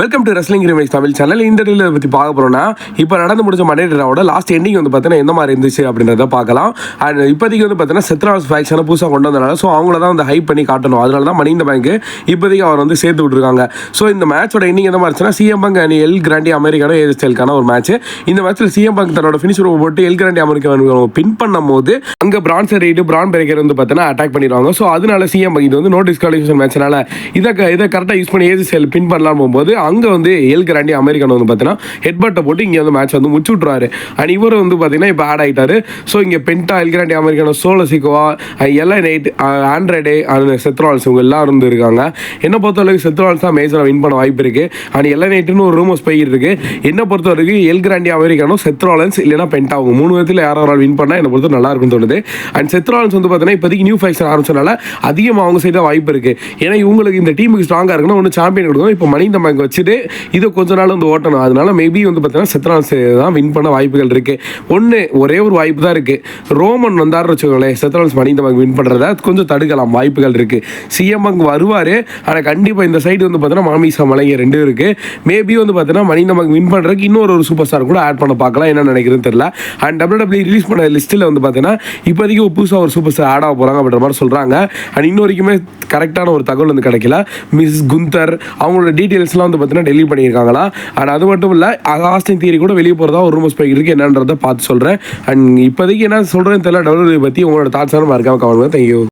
Welcome to wrestling remix Tamil channel. இந்த டீலில் பற்றி பார்க்க போகிறோம்னா, இப்போ நடந்து முடிஞ்ச மண்டே ட்ராவோட லாஸ்ட் எண்டிங் வந்து பார்த்தீங்கன்னா எந்த மாதிரி இருந்துச்சு அப்படின்றத பார்க்கலாம். அண்ட் இப்போதைக்கு வந்து பார்த்தீங்கன்னா செத்ரால்ஸ் ஃபேக்ஷனை புதுசாக கொண்டு வந்தனால ஸோ அவங்கள தான் வந்து ஹைப் பண்ணி காட்டணும். அதனால தான் மணி இந்த பேங்க் இப்போதைக்கு அவர் வந்து சேர்த்து விட்டுருக்காங்க. ஸோ இந்த மேட்சோட எண்டிங் எந்த மாதிரி இருந்துச்சுன்னா, CM Punk and El Grande Americano age ஸ்டைலுக்கான ஒரு மேட்ச். இந்த மேட்ச்சில் சிஎம் பங்க் தன்னோட ஃபினிஷ் போட்டு எல் கிராண்டி அமெரிக்கா பின் பண்ணும் போது அங்கே பிரான் ரெய்டு பிரான் பிரேக்கர் வந்து பார்த்தீங்கன்னா அட்டாக் பண்ணிடுவாங்க. ஸோ அதனால சிஎம் பங்க் இது வந்து நோ டிஸ்குவாலிஃபிகேஷன் மேட்ச்னால இதை கரெக்டாக யூஸ் பண்ணி ஏஜ் ஸ்டைல் பின் பண்ணலாம் போகும்போது அங்கே வந்து எல் கிராண்டி அமெரிக்கன் வந்து பார்த்தீங்கன்னா ஹெட்பட்டை போட்டு இங்கே வந்து மேட்ச் வந்து முடிச்சு விட்ருவாரு. அண்ட் இவர் வந்து பார்த்தீங்கன்னா இப்போ ஆட் ஆகிட்டாரு. ஸோ இங்கே பென்டா எல் கிராண்டி அமெரிக்கானோ சோலசிகோவா LA Knight Andrade and Seth Rollins இவங்க எல்லாரும் வந்து இருக்காங்க. என்ன பொறுத்தவரைக்கும் செத்ரால்ஸ் தான் மேஜராக வின் பண்ண வாய்ப்பு இருக்குது. அண்ட் எல்ஐ நைட்டுன்னு ஒரு ரூமர்ஸ் போயிட்டு இருக்கு. என்ன பொறுத்த வரைக்கும் எல் கிராண்டி அமெரிக்கானோ செத்ராலன்ஸ் இல்லைனா பென்டா அவங்க மூணு விதத்தில் யாரோ ஒரு வின் பண்ணால் என்னை பொறுத்த நல்லா இருக்குன்னு தோணுது. அண்ட் செத்ராலன்ஸ் வந்து பார்த்தீங்கன்னா இப்போதைக்கு நியூ ஃபேக்ஷன் ஆரம்பிச்சனால அதிகமாக அவங்க சைடு தான் வாய்ப்பு இருக்குது. ஏன்னா இவங்களுக்கு இந்த டீமுக்கு ஸ்ட்ராங்காக இருக்குன்னா ஒன்று சாம்பியன் கொடுக்கணும். இப்போ மணி இந்த பேங்க் வச்சுட்டு இதை கொஞ்ச நாள் வந்து ஓட்டணும். அதனால மேபி வந்து பார்த்தீங்கன்னா செத்ரால்ஸ் தான் வின் பண்ண வாய்ப்புகள் இருக்குது. ஒரே ஒரு வாய்ப்பு தான் இருக்குது. ரோமன் வந்தார் வச்சுக்கோங்களேன், செத்ரால்ஸ் மணி இந்த பேங்க் வின் பண்ணுறத கொஞ்சம் தடுக்கலாம், வாய்ப்புகள் இருக்குது. சிஎம் பேங்க் வருவார். ஆனால் கண்டிப்பாக இந்த சைடு வந்து பார்த்தீங்கன்னா மாமிசா மலைங்க ரெண்டும் இருக்குது. மேபி வந்து பார்த்தீங்கன்னா மணி இந்த பேங்க் வின் பண்ணுறதுக்கு இன்னொரு சூப்பர் ஸ்டார் கூட ஆட் பண்ண பார்க்கலாம். என்ன நினைக்கிறதுன்னு தெரியல. அண்ட் WWE ரிலீஸ் பண்ண லிஸ்ட்டில் வந்து பார்த்தீங்கன்னா இப்போதைக்கு புதுசாக ஒரு சூப்பர் ஸ்டார் ஆட் ஆக போகிறாங்க அப்படின்ற மாதிரி சொல்கிறாங்க. அண்ட் இன்ன வரைக்குமே கரெக்டான ஒரு தகவல் வந்து கிடைக்கல. மிஸ் குந்தர் அவங்களோட டீட்டெயில்ஸ்லாம் வந்து பார்த்தீங்கன்னா டெலிட் பண்ணியிருக்காங்களா. அண்ட் அது மட்டும் இல்லை, ஆஸ்டின் தியரி கூட வெளியே போகிறதா ஒரு ரூமர்ஸ் போய்கிட்டு இருக்கு. என்னன்றதை பார்த்து சொல்கிறேன். அண்ட் இப்போதைக்கு என்ன சொல்கிறேன்னு தெரியல. WWE பற்றி உங்களோட தாட்ஸான மறக்காம கமெண்ட் பண்ணுங்க. தேங்க்யூ.